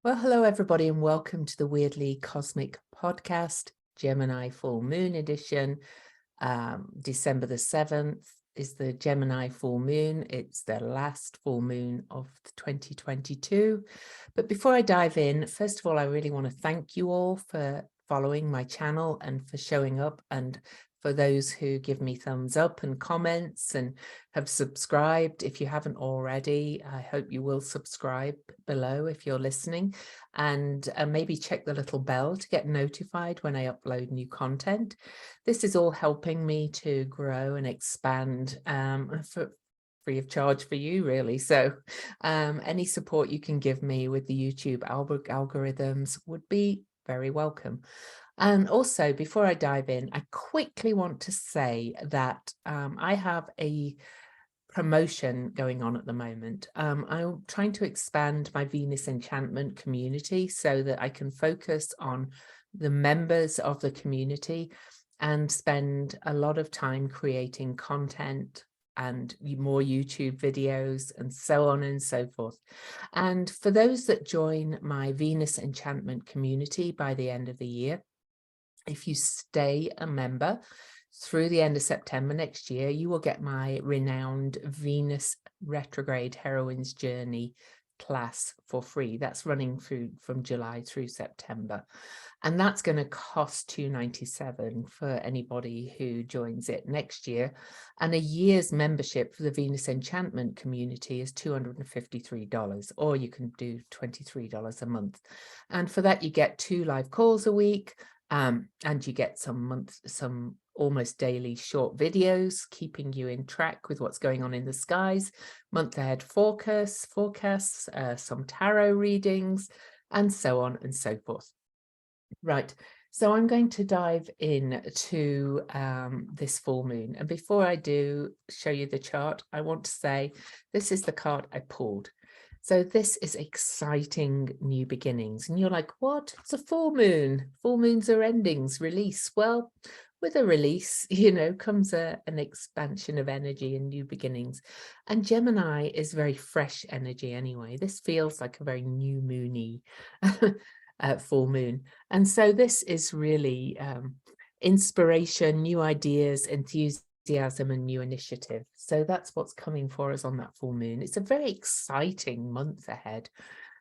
Well, hello everybody and welcome to the Weirdly Cosmic Podcast, Gemini Full Moon edition. December the 7th is the Gemini Full Moon. It's the last full moon of 2022. But before I dive in, first of all, I really want to thank you all for following my channel and for showing up, and for those who give me thumbs up and comments and have subscribed. If you haven't already, I hope you will subscribe below if you're listening, and maybe check the little bell to get notified when I upload new content. This is all helping me to grow and expand for free of charge for you, really. So any support you can give me with the YouTube algorithms would be very welcome. And also, before I dive in, I quickly want to say that I have a promotion going on at the moment. I'm trying to expand my Venus Enchantment community so that I can focus on the members of the community and spend a lot of time creating content and more YouTube videos and so on and so forth. And for those that join my Venus Enchantment community by the end of the year, if you stay a member through the end of September next year, you will get my renowned Venus retrograde heroine's journey class for free. That's running through from July through September, and that's going to cost $297 for anybody who joins it next year, and a year's membership for the Venus Enchantment community is $253, or you can do $23 a month, and for that you get 2 live calls a week, and you get some almost daily short videos keeping you in track with what's going on in the skies, month ahead forecasts, some tarot readings, and so on and so forth. Right, so I'm going to dive in to this full moon, and before I do show you the chart, I want to say this is the card I pulled. So this is exciting new beginnings. And you're like, what? It's a full moon. Full moons are endings, release. Well, with a release, comes an expansion of energy and new beginnings. And Gemini is very fresh energy anyway. This feels like a very new moony full moon. And so this is really inspiration, new ideas, enthusiasm, and new initiative. So that's what's coming for us on that full moon. It's a very exciting month ahead.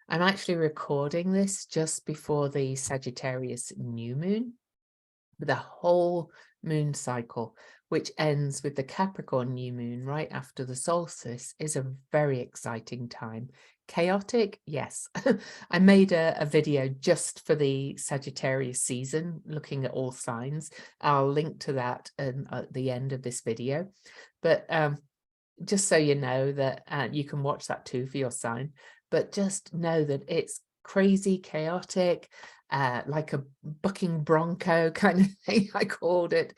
I'm actually recording this just before the Sagittarius new moon. The whole moon cycle, which ends with the Capricorn new moon right after the solstice, is a very exciting time. Chaotic, yes. I made a video just for the Sagittarius season, looking at all signs. I'll link to that at the end of this video. But just so you know that you can watch that too for your sign. But just know that it's crazy, chaotic, like a bucking bronco kind of thing, I called it.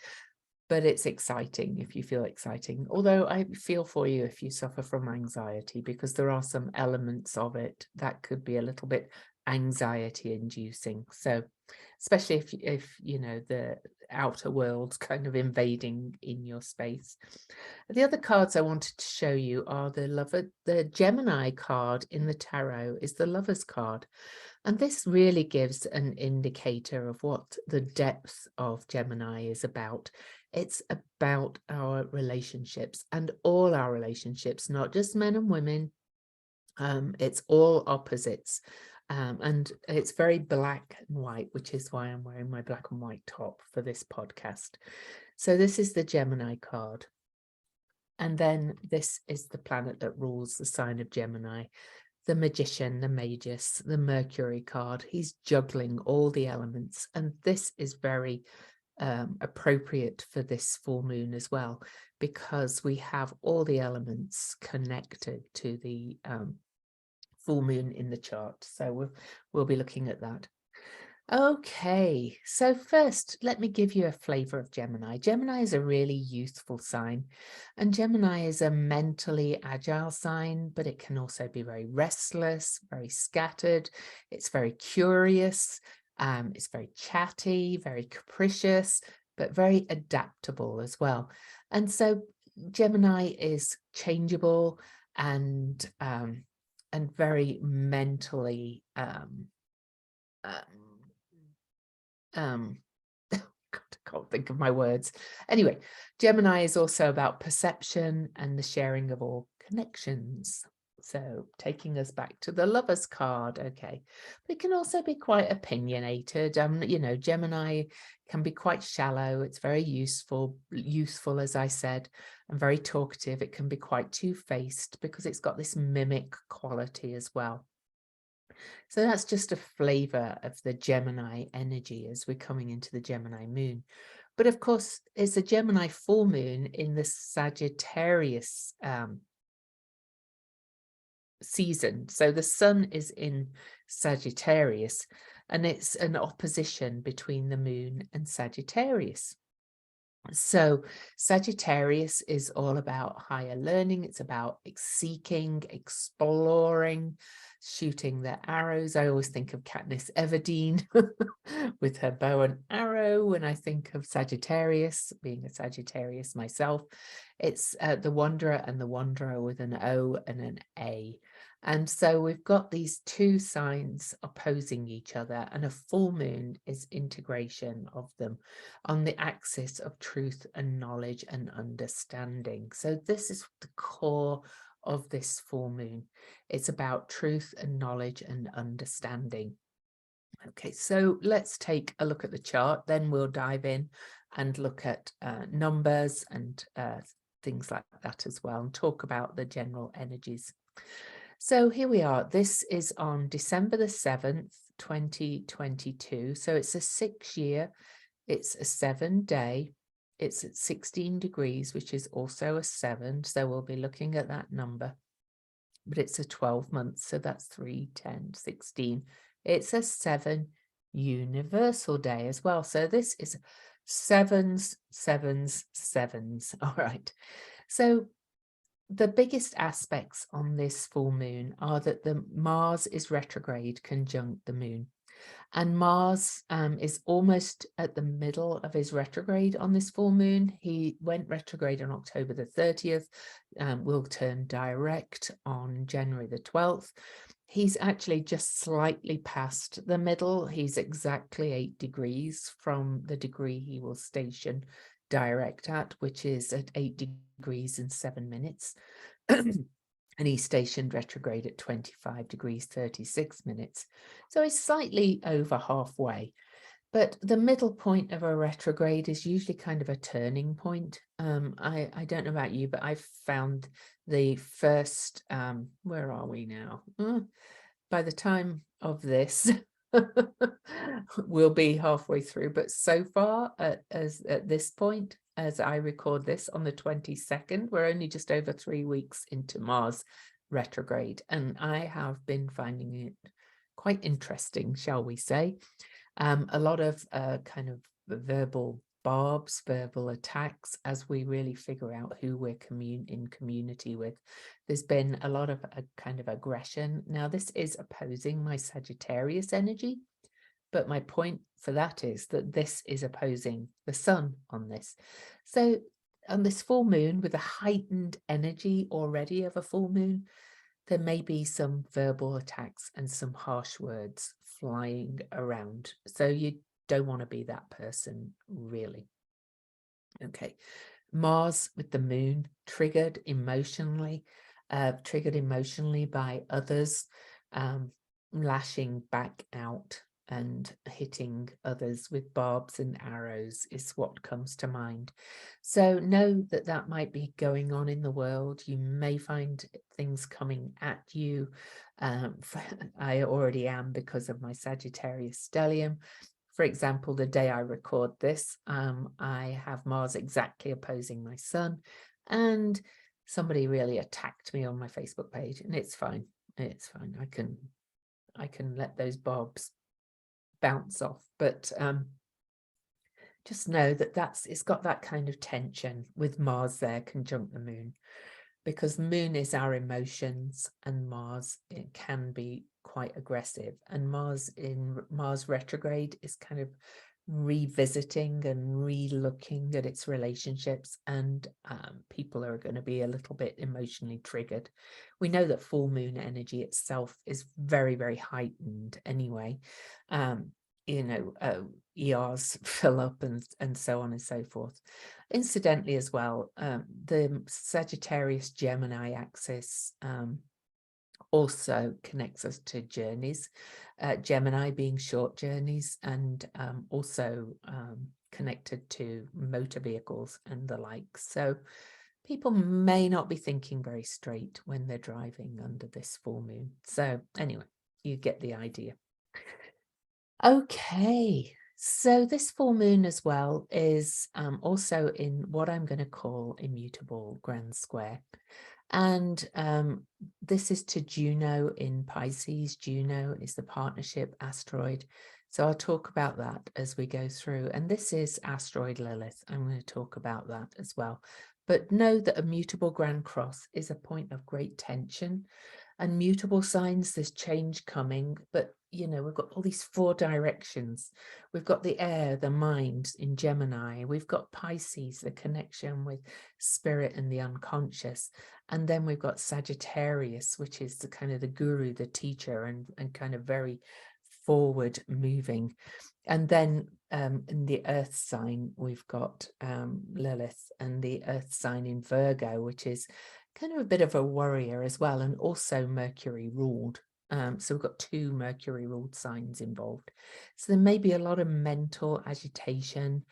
But it's exciting if you feel exciting. Although I feel for you if you suffer from anxiety, because there are some elements of it that could be a little bit anxiety inducing. So especially if the outer world's kind of invading in your space. The other cards I wanted to show you are the Gemini card in the tarot is the Lover's card. And this really gives an indicator of what the depth of Gemini is about. It's about our relationships, and all our relationships, not just men and women. It's all opposites. And it's very black and white, which is why I'm wearing my black and white top for this podcast. So this is the Gemini card. And then this is the planet that rules the sign of Gemini. The Magician, the Magus, the Mercury card. He's juggling all the elements. And this is very appropriate for this full moon as well, because we have all the elements connected to the full moon in the chart. So we'll be looking at that. Okay, so first, let me give you a flavor of Gemini. Gemini is a really youthful sign, and Gemini is a mentally agile sign, but it can also be very restless, very scattered. It's very curious. It's very chatty, very capricious, but very adaptable as well. And so Gemini is changeable and very mentally God, I can't think of my words. Anyway, Gemini is also about perception and the sharing of all connections. So taking us back to the Lovers card, okay. But it can also be quite opinionated. You know, Gemini can be quite shallow. It's very useful, as I said, and very talkative. It can be quite two-faced because it's got this mimic quality as well. So that's just a flavor of the Gemini energy as we're coming into the Gemini moon. But of course, it's a Gemini full moon in the Sagittarius season. So the sun is in Sagittarius, and it's an opposition between the moon and Sagittarius. So Sagittarius is all about higher learning. It's about seeking, exploring, shooting their arrows. I always think of Katniss Everdeen with her bow and arrow when I think of Sagittarius, being a Sagittarius myself. It's the wanderer and the wanderer with an O and an A. And so we've got these two signs opposing each other, and a full moon is integration of them on the axis of truth and knowledge and understanding. So this is the core of this full moon. It's about truth and knowledge and understanding. Okay, so let's take a look at the chart, then we'll dive in and look at numbers and things like that as well, and talk about the general energies. So here we are. This is on December the 7th, 2022. So it's a 6-year, it's a 7-day, it's at 16 degrees, which is also a 7. So we'll be looking at that number. But it's a 12 months, so that's 3, 10, 16. It's a 7 universal day as well. So this is 7s, 7s, 7s. All right. So the biggest aspects on this full moon are that the Mars is retrograde conjunct the moon. And Mars is almost at the middle of his retrograde on this full moon. He went retrograde on October the 30th, will turn direct on January the 12th. He's actually just slightly past the middle. He's exactly 8 degrees from the degree he will station direct at, which is at 8 degrees and 7 minutes. And he's stationed retrograde at 25 degrees 36 minutes. So he's slightly over halfway. But the middle point of a retrograde is usually kind of a turning point. I don't know about you, but I've found the first, where are we now? By the time of this, we'll be halfway through. But so far, at this point, as I record this on the 22nd, we're only just over 3 weeks into Mars retrograde. And I have been finding it quite interesting, shall we say. A lot of kind of verbal barbs, verbal attacks, as we really figure out who we're in community with. There's been a lot of a kind of aggression. Now, this is opposing my Sagittarius energy, but my point for that is that this is opposing the sun on this. So on this full moon, with a heightened energy already of a full moon, there may be some verbal attacks and some harsh words flying around. So you don't want to be that person, really. Okay. Mars with the moon triggered emotionally by others, lashing back out and hitting others with barbs and arrows is what comes to mind. So know that that might be going on in the world. You may find things coming at you. I already am because of my Sagittarius stellium. For example, the day I record this, I have Mars exactly opposing my sun, and somebody really attacked me on my Facebook page, and it's fine. It's fine. I can let those barbs bounce off, but just know that it's got that kind of tension with Mars there conjunct the moon, because the moon is our emotions, and Mars, it can be quite aggressive, and Mars retrograde is kind of revisiting and re-looking at its relationships, and people are going to be a little bit emotionally triggered. We know that full moon energy itself is very, very heightened anyway. ERs fill up and so on and so forth. Incidentally as well, the Sagittarius Gemini axis also connects us to journeys, Gemini being short journeys, and also connected to motor vehicles and the like. So people may not be thinking very straight when they're driving under this full moon. So anyway, you get the idea. Okay, so this full moon as well is also in what I'm going to call immutable grand square. And this is to Juno in Pisces. Juno is the partnership asteroid. So I'll talk about that as we go through. And this is Asteroid Lilith. I'm going to talk about that as well. But know that a mutable grand cross is a point of great tension. And mutable signs, there's change coming, but we've got all these 4 directions. We've got the air, the mind in Gemini. We've got Pisces, the connection with spirit and the unconscious. And then we've got Sagittarius, which is the kind of the guru, the teacher, and kind of very forward moving. And then in the earth sign, we've got Lilith, and the earth sign in Virgo, which is kind of a bit of a warrior as well, and also Mercury ruled. So we've got 2 Mercury ruled signs involved. So there may be a lot of mental agitation,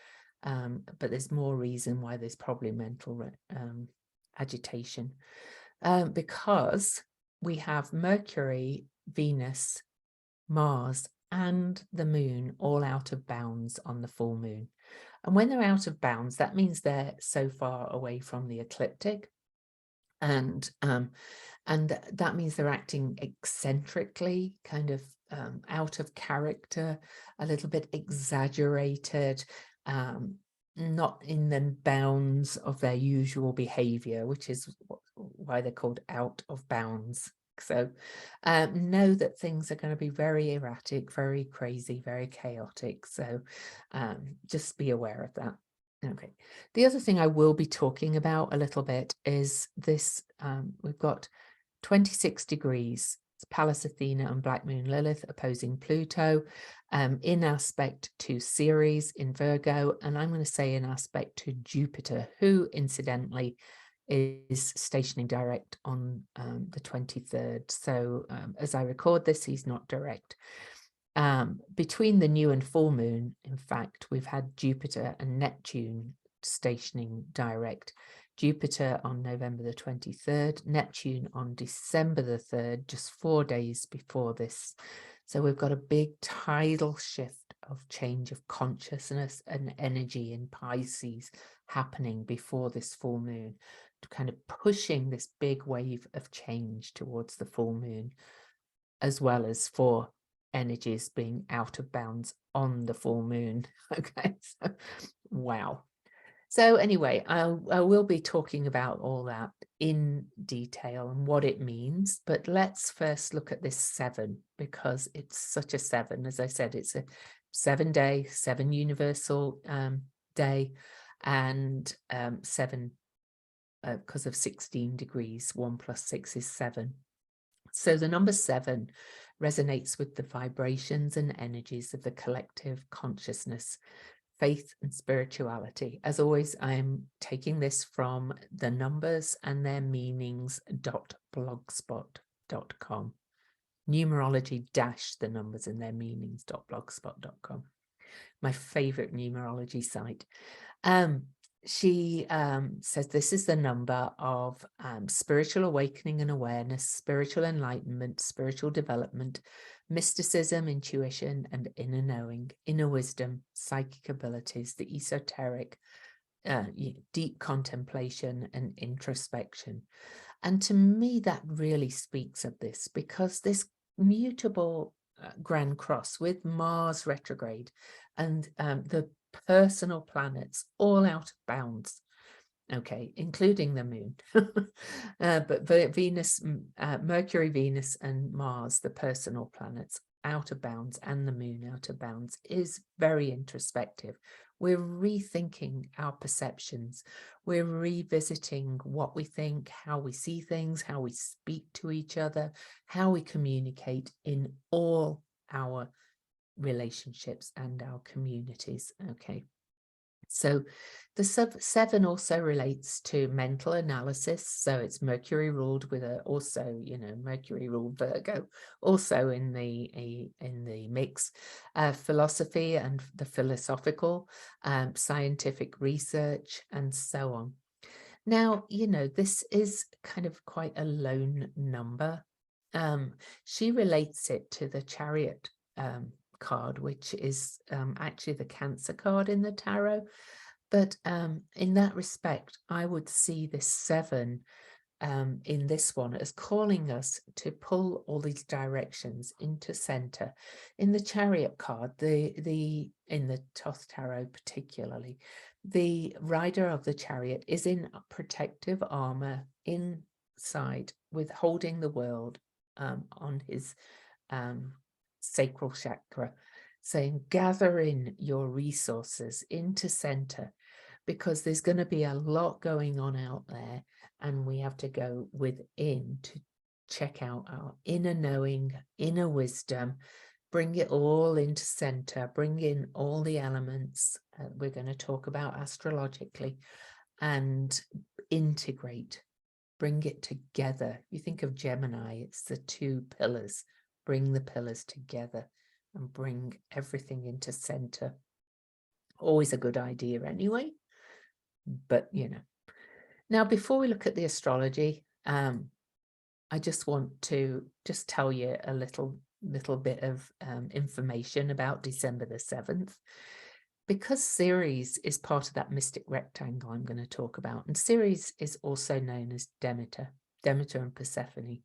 but there's more reason why there's probably mental agitation, because we have Mercury, Venus, Mars, and the moon all out of bounds on the full moon. And when they're out of bounds, that means they're so far away from the ecliptic. And that means they're acting eccentrically, kind of out of character, a little bit exaggerated, not in the bounds of their usual behavior, which is why they're called out of bounds. So know that things are going to be very erratic, very crazy, very chaotic. So just be aware of that. Okay. The other thing I will be talking about a little bit is this. We've got 26 degrees. It's Pallas Athena and Black Moon Lilith opposing Pluto, in aspect to Ceres in Virgo, and I'm going to say in aspect to Jupiter, who incidentally is stationing direct on the 23rd. So as I record this, he's not direct. Between the new and full moon, in fact, we've had Jupiter and Neptune stationing direct. Jupiter on November the 23rd, Neptune on December the 3rd, just 4 days before this. So we've got a big tidal shift of change of consciousness and energy in Pisces happening before this full moon, kind of pushing this big wave of change towards the full moon, as well as for energies being out of bounds on the full moon. Okay, so wow. So anyway, I will be talking about all that in detail and what it means, but let's first look at this 7, because it's such a 7. As I said, it's a 7-day, 7 universal day, and 7 because of 16 degrees, 1 + 6 is 7. So the number 7 resonates with the vibrations and energies of the collective consciousness, faith and spirituality. As always, I'm taking this from the numbers and their meanings.blogspot.com. Numerology - the numbers and their meanings.blogspot.com. My favorite numerology site. She says this is the number of spiritual awakening and awareness, spiritual enlightenment, spiritual development, mysticism, intuition, and inner knowing, inner wisdom, psychic abilities, the esoteric, deep contemplation and introspection. And to me, that really speaks of this, because this mutable grand cross with Mars retrograde and the personal planets all out of bounds, okay, including the moon. But Venus, Mercury, Venus, and Mars, the personal planets, out of bounds, and the moon out of bounds, is very introspective. We're rethinking our perceptions. We're revisiting what we think, how we see things, how we speak to each other, how we communicate in all our relationships and our communities. Okay. So the 7 also relates to mental analysis. So it's Mercury ruled with also, Mercury ruled Virgo, also in the mix, philosophy and the philosophical, scientific research, and so on. Now, this is kind of quite a lone number. She relates it to the Chariot card, which is actually the Cancer card in the tarot. But in that respect, I would see this 7 in this one as calling us to pull all these directions into center. In the Chariot card, in the Thoth Tarot particularly, the rider of the chariot is in protective armor inside, with holding the world on his sacral chakra, saying, gather in your resources into center, because there's going to be a lot going on out there, and we have to go within to check out our inner knowing, inner wisdom, bring it all into center, bring in all the elements we're going to talk about astrologically, and integrate, bring it together. You think of Gemini, it's the 2 pillars. Bring the pillars together and bring everything into center. Always a good idea anyway, but Now, before we look at the astrology, I just want to tell you a little bit of information about December the 7th, because Ceres is part of that mystic rectangle I'm going to talk about, and Ceres is also known as Demeter and Persephone.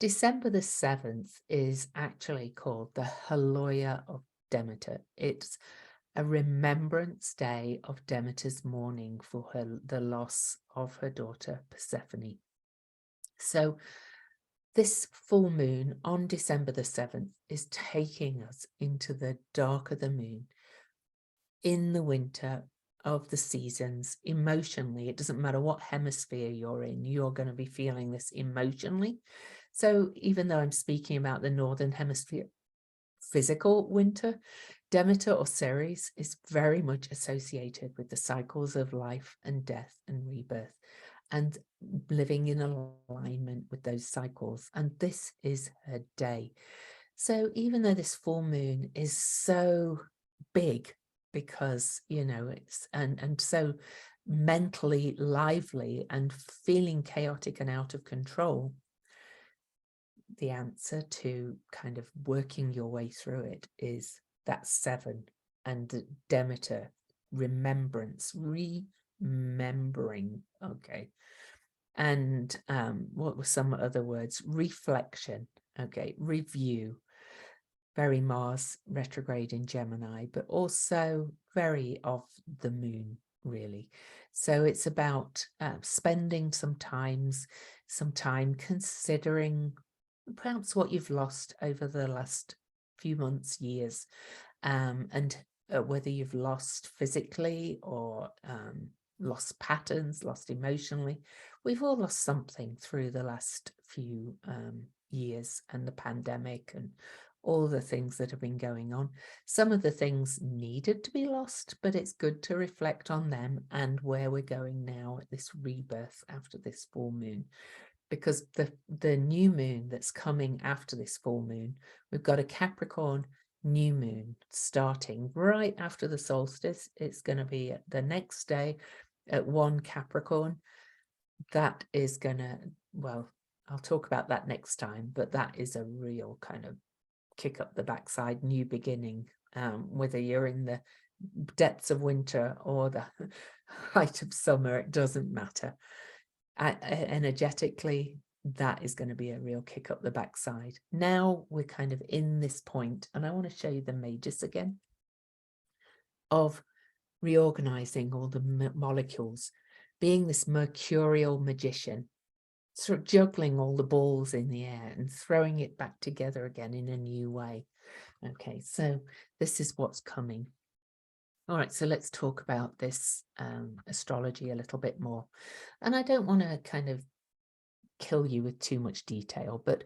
December the 7th is actually called the Haloia of Demeter. It's a remembrance day of Demeter's mourning for the loss of her daughter Persephone. So this full moon on December the 7th is taking us into the dark of the moon, in the winter of the seasons. Emotionally, it doesn't matter what hemisphere you're in, you're going to be feeling this emotionally. So even though I'm speaking about the northern hemisphere physical winter, Demeter or Ceres is very much associated with the cycles of life and death and rebirth, and living in alignment with those cycles. And this is her day. So even though this full moon is so big, because it's and so mentally lively and feeling chaotic and out of control, the answer to kind of working your way through it is that 7 and Demeter, remembrance, remembering. Okay. And what were some other words? Reflection. Okay. Review. Very Mars retrograde in Gemini, but also very of the moon, really. So it's about spending some time considering perhaps what you've lost over the last few months, years, and whether you've lost physically or lost patterns, lost emotionally. We've all lost something through the last few years, and the pandemic and all the things that have been going on. Some of the things needed to be lost, but it's good to reflect on them and where we're going now at this rebirth after this full moon. Because the new moon that's coming after this full moon, we've got a Capricorn new moon starting right after the solstice. It's going to be the next day at 1 Capricorn. That is going to, well, I'll talk about that next time, but that is a real kind of kick up the backside, new beginning, whether you're in the depths of winter or the height of summer, it doesn't matter. Energetically, that is going to be a real kick up the backside. Now we're kind of in this point, and I want to show you the mages again, of reorganizing all the molecules. being this mercurial magician, sort of juggling all the balls in the air and throwing it back together again in a new way. Okay, so this is what's coming. All right, so let's talk about this astrology a little bit more. And I don't want to kind of kill you with too much detail, but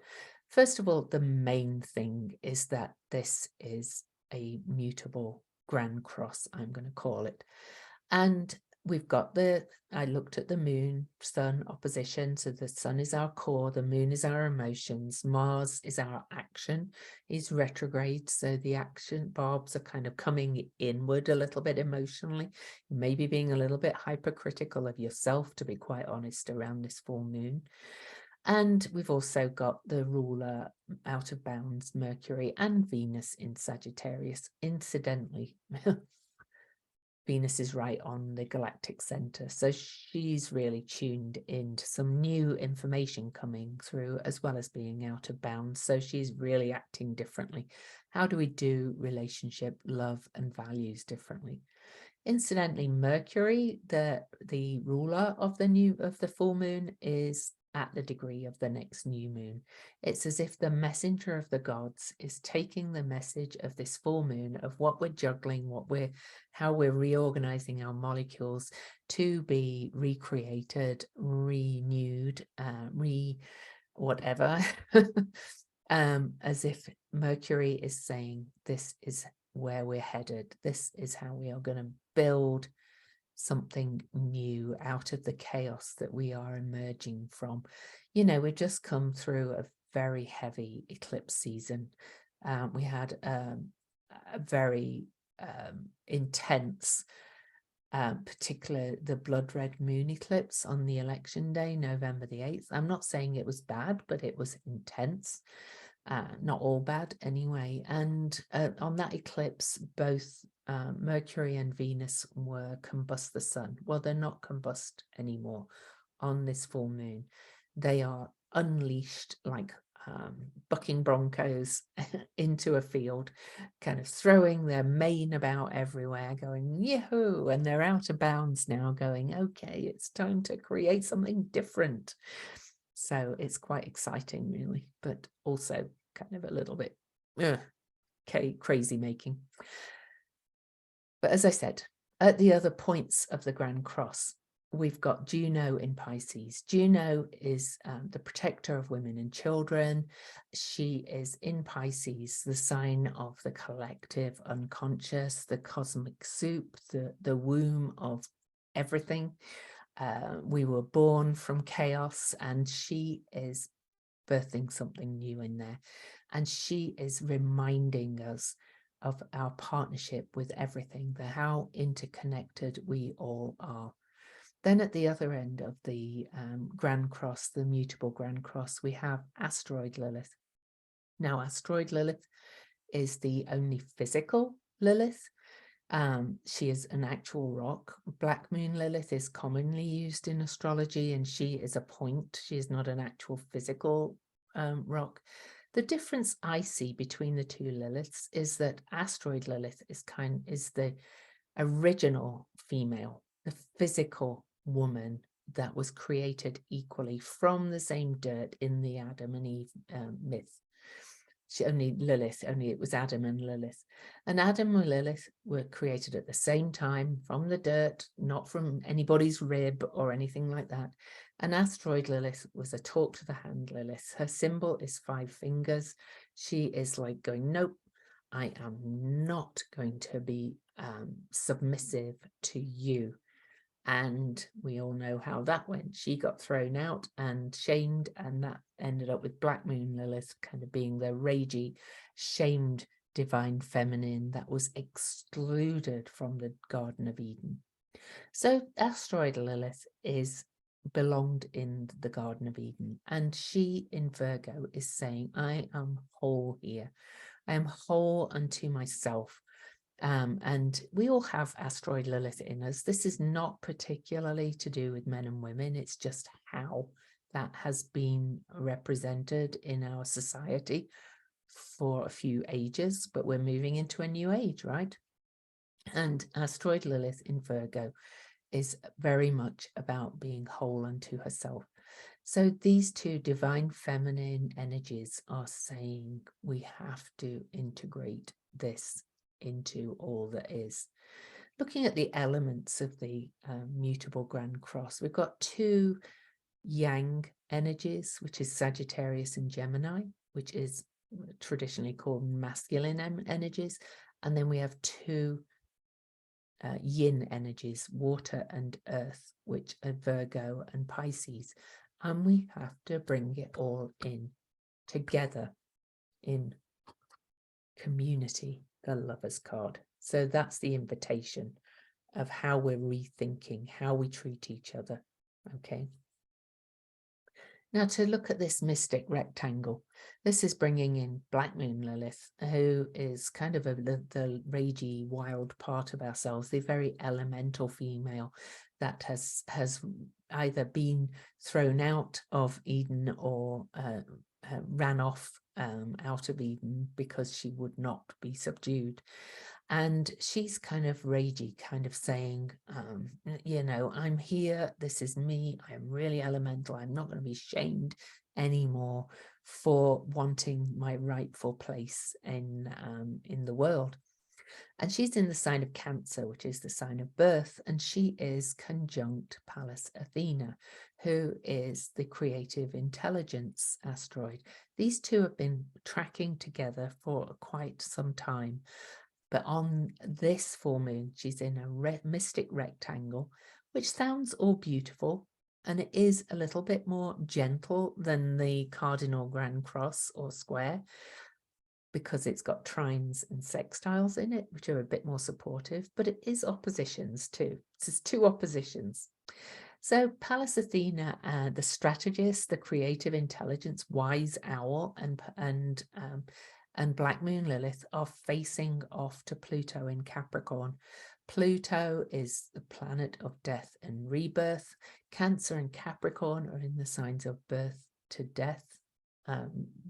first of all, the main thing is that this is a mutable grand cross, I'm going to call it. And we've got I looked at the moon, sun opposition. So the sun is our core, the moon is our emotions, Mars is our action, is retrograde. So the action barbs are kind of coming inward a little bit emotionally, maybe being a little bit hypercritical of yourself, to be quite honest, around this full moon. And we've also got the ruler out of bounds, Mercury, and Venus in Sagittarius. Incidentally, Venus is right on the galactic center. So she's really tuned into some new information coming through, as well as being out of bounds. So she's really acting differently. How do we do relationship, love, and values differently? Incidentally, Mercury, the ruler of the full moon, is at the degree of the next new moon. It's as if the messenger of the gods is taking the message of this full moon, of what we're juggling, how we're reorganizing our molecules to be recreated, renewed, whatever, as if Mercury is saying, this is where we're headed. This is how we are going to build something new out of the chaos that we are emerging from. You know, we've just come through a very heavy eclipse season. We had a very intense, particular the blood red moon eclipse on the election day, November the 8th. I'm not saying it was bad, but it was intense. Not all bad anyway. And on that eclipse, both Mercury and Venus were combust the sun. Well, they're not combust anymore on this full moon. They are unleashed like bucking broncos into a field, kind of throwing their mane about everywhere, going yahoo, and they're out of bounds now, going, okay, it's time to create something different. So it's quite exciting, really, but also kind of a little bit crazy making. But as I said, at the other points of the Grand Cross, we've got Juno in Pisces. Juno is the protector of women and children. She is in Pisces, the sign of the collective unconscious, the cosmic soup, the womb of everything. We were born from chaos, and she is birthing something new in there. And she is reminding us of our partnership with everything, how interconnected we all are. Then at the other end of the Grand Cross, the mutable Grand Cross, we have Asteroid Lilith. Now, Asteroid Lilith is the only physical Lilith. She is an actual rock. Black Moon Lilith is commonly used in astrology, and she is a point. She is not an actual physical rock. The difference I see between the two Liliths is that Asteroid Lilith is the original female, the physical woman that was created equally from the same dirt in the Adam and Eve myth. Only it was Adam and Lilith. And Adam and Lilith were created at the same time from the dirt, not from anybody's rib or anything like that. And Asteroid Lilith was a talk to the hand Lilith. Her symbol is 5 fingers. She is like going, nope, I am not going to be submissive to you. And we all know how that went. She got thrown out and shamed, and that ended up with Black Moon Lilith kind of being the ragey, shamed divine feminine that was excluded from the Garden of Eden. So Asteroid Lilith belonged in the Garden of Eden, and she in Virgo is saying, I am whole here. I am whole unto myself. And we all have Asteroid Lilith in us. This is not particularly to do with men and women. It's just how that has been represented in our society for a few ages, but we're moving into a new age, right? And Asteroid Lilith in Virgo is very much about being whole unto herself. So these two divine feminine energies are saying we have to integrate this into all that is. Looking at the elements of the mutable Grand Cross, we've got two yang energies, which is Sagittarius and Gemini, which is traditionally called masculine energies. And then we have two yin energies, water and earth, which are Virgo and Pisces. And we have to bring it all in together in community, the Lover's card. So that's the invitation of how we're rethinking, how we treat each other. Okay. Now to look at this mystic rectangle, this is bringing in Black Moon Lilith, who is kind of the ragey, wild part of ourselves, the very elemental female that has either been thrown out of Eden or ran off out of Eden because she would not be subdued. And she's kind of ragey, kind of saying, you know, I'm here, this is me, I'm really elemental, I'm not going to be shamed anymore for wanting my rightful place in the world. And she's in the sign of Cancer, which is the sign of birth, and she is conjunct Pallas Athena, who is the creative intelligence asteroid. These two have been tracking together for quite some time. But on this full moon, she's in a mystic rectangle, which sounds all beautiful, and it is a little bit more gentle than the cardinal Grand Cross or square, because it's got trines and sextiles in it, which are a bit more supportive, but it is oppositions too. There's two oppositions. So Pallas Athena, the strategist, the creative intelligence, wise owl, and Black Moon Lilith are facing off to Pluto in Capricorn. Pluto is the planet of death and rebirth. Cancer and Capricorn are in the signs of birth to death,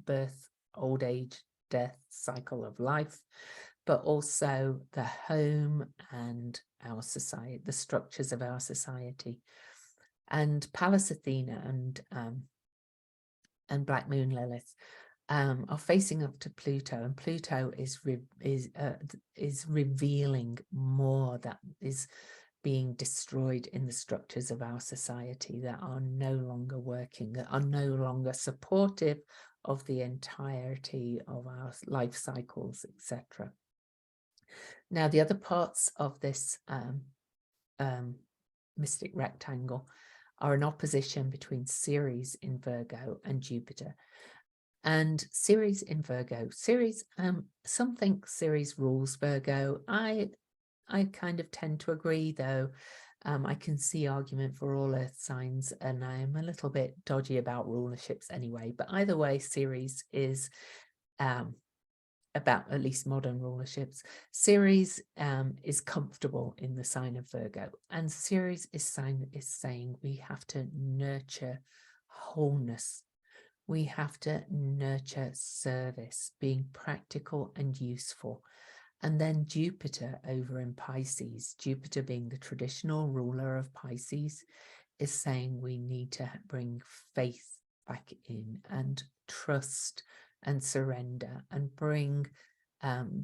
birth, old age, death, cycle of life, but also the home and our society, the structures of our society. And Pallas Athena and Black Moon Lilith are facing up to Pluto, and Pluto is revealing more that is being destroyed in the structures of our society that are no longer working, that are no longer supportive of the entirety of our life cycles, etc. Now, the other parts of this mystic rectangle are an opposition between Ceres in Virgo and Jupiter. And Ceres in Virgo, Ceres, some think Ceres rules Virgo. I kind of tend to agree, though. I can see argument for all earth signs, and I'm a little bit dodgy about rulerships anyway. But either way, Ceres is about, at least modern rulerships, Ceres is comfortable in the sign of Virgo, and Ceres is saying we have to nurture wholeness. We have to nurture service, being practical and useful. And then Jupiter over in Pisces, Jupiter being the traditional ruler of Pisces, is saying we need to bring faith back in and trust and surrender, and bring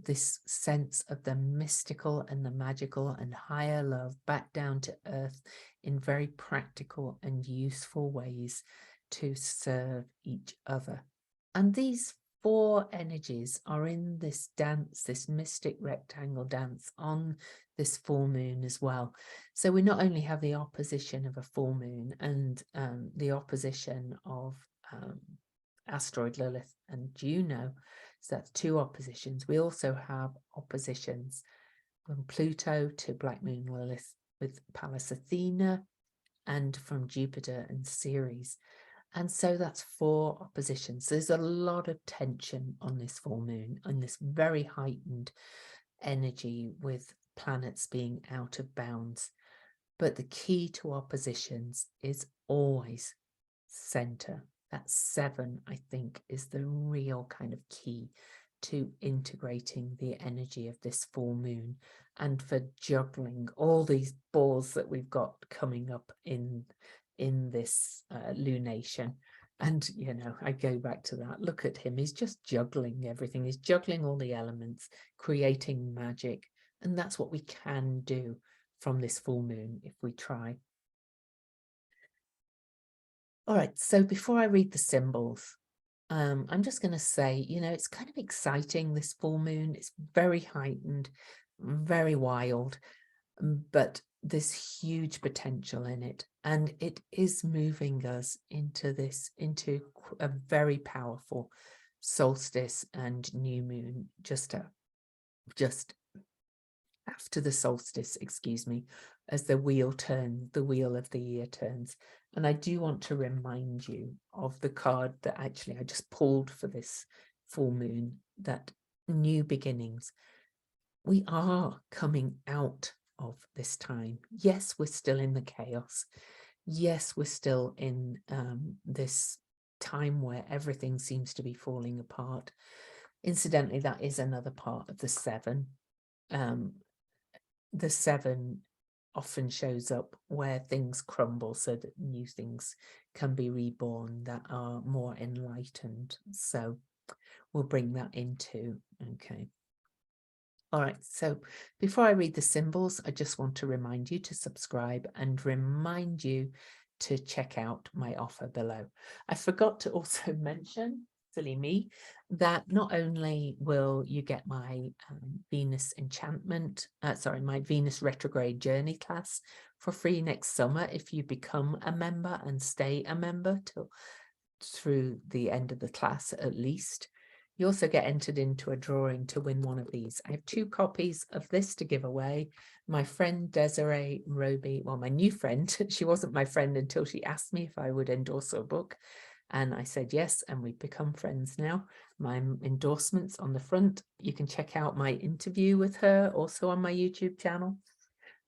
this sense of the mystical and the magical and higher love back down to earth in very practical and useful ways to serve each other. And these four energies are in this dance, this mystic rectangle dance on this full moon as well. So we not only have the opposition of a full moon and the opposition of Asteroid Lilith and Juno, so that's two oppositions. We also have oppositions from Pluto to Black Moon Lilith with Pallas Athena, and from Jupiter and Ceres. And so that's four oppositions. There's a lot of tension on this full moon, and this very heightened energy with planets being out of bounds. But the key to oppositions is always center. That 7, I think, is the real kind of key to integrating the energy of this full moon and for juggling all these balls that we've got coming up in this lunation. And, you know, I go back to that. Look at him. He's just juggling everything. He's juggling all the elements, creating magic. And that's what we can do from this full moon if we try. All right. So before I read the symbols, I'm just going to say, you know, it's kind of exciting, this full moon. It's very heightened, very wild, but there's huge potential in it. And it is moving us into a very powerful solstice and new moon, just after the solstice, excuse me, as the wheel of the year turns. And I do want to remind you of the card that actually I just pulled for this full moon, that new beginnings. We are coming out of this time. Yes, we're still in the chaos. Yes, we're still in this time where everything seems to be falling apart. Incidentally, that is another part of the seven. The seven often shows up where things crumble so that new things can be reborn that are more enlightened. So we'll bring that into, okay. All right, so before I read the symbols, I just want to remind you to subscribe and remind you to check out my offer below. I forgot to also mention, silly me, that not only will you get my Venus Enchantment, my Venus retrograde journey class for free next summer if you become a member and stay a member through the end of the class at least. You also get entered into a drawing to win one of these. I have 2 copies of this to give away. My friend Desiree Roby, well, my new friend, she wasn't my friend until she asked me if I would endorse her book. And I said yes, and we've become friends now. My endorsements on the front. You can check out my interview with her also on my YouTube channel.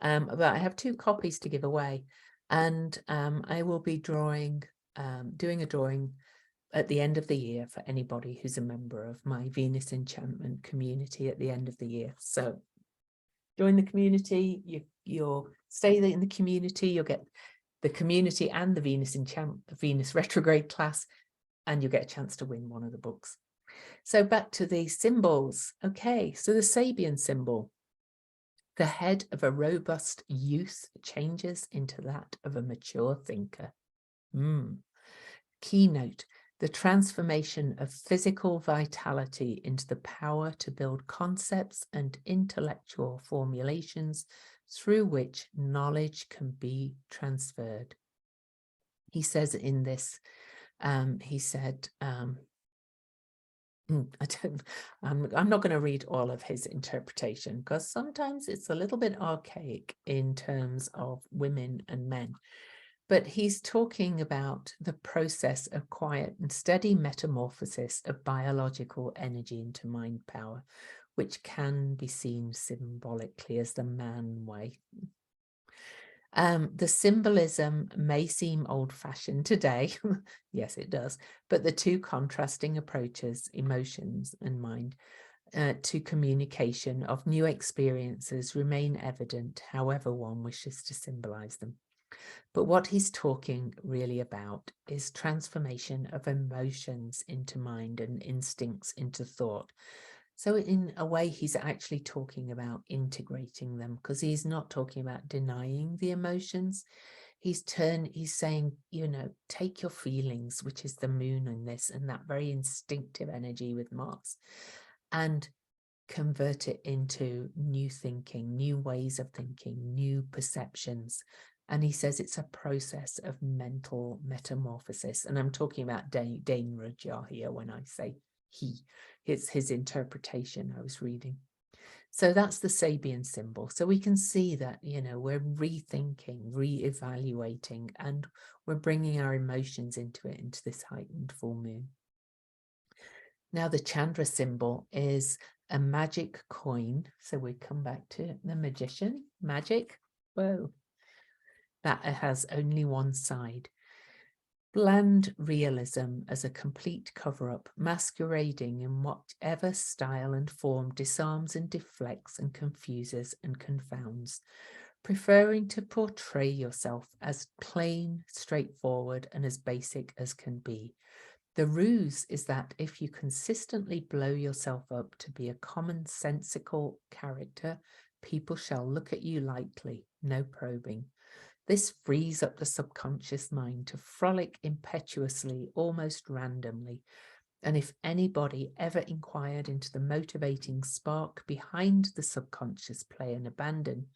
But I have 2 copies to give away. And I will be doing a drawing at the end of the year for anybody who's a member of my Venus Enchantment community at the end of the year. So join the community, you'll stay in the community, you'll get the community and the Venus retrograde class, and you'll get a chance to win one of the books. So back to the symbols. Okay, so the Sabian symbol. The head of a robust youth changes into that of a mature thinker. Keynote. The transformation of physical vitality into the power to build concepts and intellectual formulations through which knowledge can be transferred. He says in this, he said, I'm not going to read all of his interpretation because sometimes it's a little bit archaic in terms of women and men. But he's talking about the process of quiet and steady metamorphosis of biological energy into mind power, which can be seen symbolically as the man way. The symbolism may seem old-fashioned today. Yes, it does. But the 2 contrasting approaches, emotions and mind, to communication of new experiences remain evident, however one wishes to symbolize them. But what he's talking really about is transformation of emotions into mind and instincts into thought. So in a way, he's actually talking about integrating them, because he's not talking about denying the emotions. He's saying, you know, take your feelings, which is the moon in this, and that very instinctive energy with Mars, and convert it into new thinking, new ways of thinking, new perceptions. And he says it's a process of mental metamorphosis. And I'm talking about Dane Rudhyar here when I say he. It's his interpretation I was reading. So that's the Sabian symbol. So we can see that, you know, we're rethinking, re-evaluating, and we're bringing our emotions into this heightened full moon. Now the Chandra symbol is a magic coin. So we come back to the magician, magic. Whoa. That has only one side. Bland realism as a complete cover-up, masquerading in whatever style and form disarms and deflects and confuses and confounds, preferring to portray yourself as plain, straightforward, and as basic as can be. The ruse is that if you consistently blow yourself up to be a commonsensical character, people shall look at you lightly, no probing. This frees up the subconscious mind to frolic impetuously, almost randomly. And if anybody ever inquired into the motivating spark behind the subconscious play and abandon,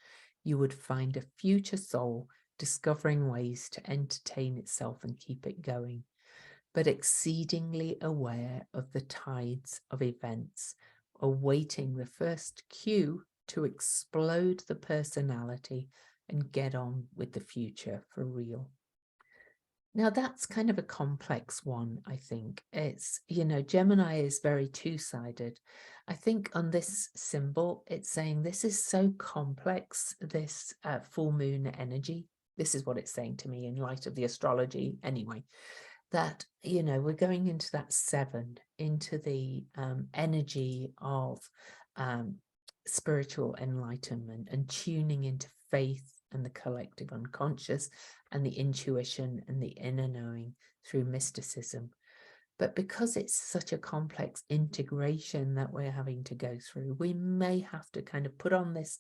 you would find a future soul discovering ways to entertain itself and keep it going, but exceedingly aware of the tides of events, awaiting the first cue to explode the personality and get on with the future for real. Now that's kind of a complex one, I think. It's, Gemini is very two-sided. I think on this symbol, it's saying this is so complex, this full moon energy. This is what it's saying to me in light of the astrology anyway, that, we're going into that 7, into the energy of spiritual enlightenment and tuning into faith and the collective unconscious and the intuition and the inner knowing through mysticism. But because it's such a complex integration that we're having to go through, we may have to kind of put on this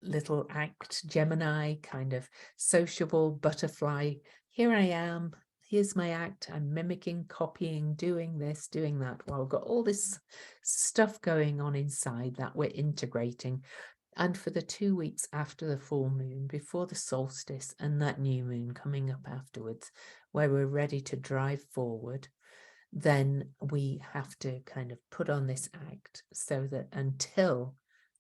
little act, Gemini, kind of sociable butterfly. Here I am. Here's my act. I'm mimicking, copying, doing this, doing that. Well, I've got all this stuff going on inside that we're integrating. And for the 2 weeks after the full moon, before the solstice and that new moon coming up afterwards, where we're ready to drive forward, then we have to kind of put on this act so that until,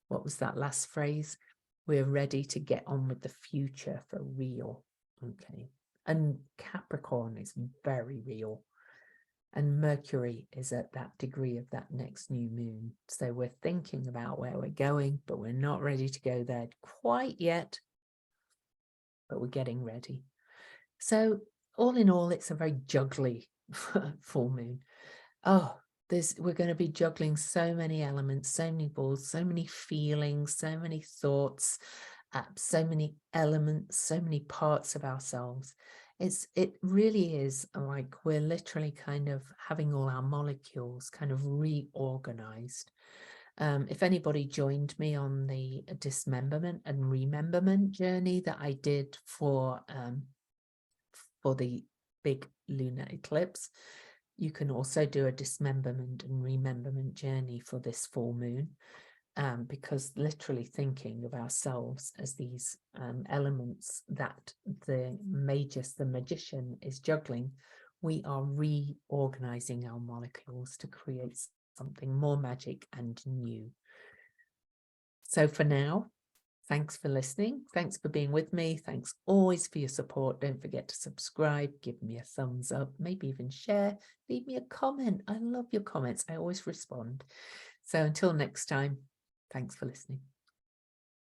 what was that last phrase? We're ready to get on with the future for real. Okay. And Capricorn is very real. And Mercury is at that degree of that next new moon. So we're thinking about where we're going, but we're not ready to go there quite yet. But we're getting ready. So all in all, it's a very juggly full moon. Oh, we're going to be juggling so many elements, so many balls, so many feelings, so many thoughts, so many elements, so many parts of ourselves. It really is like we're literally kind of having all our molecules kind of reorganized. If anybody joined me on the dismemberment and rememberment journey that I did for the big lunar eclipse, you can also do a dismemberment and rememberment journey for this full moon, because literally thinking of ourselves as these elements that the magus, the magician, is juggling, we are reorganizing our molecules to create something more magic and new. So for now, thanks for listening. Thanks for being with me. Thanks always for your support. Don't forget to subscribe, give me a thumbs up, maybe even share, leave me a comment. I love your comments. I always respond. So until next time, thanks for listening.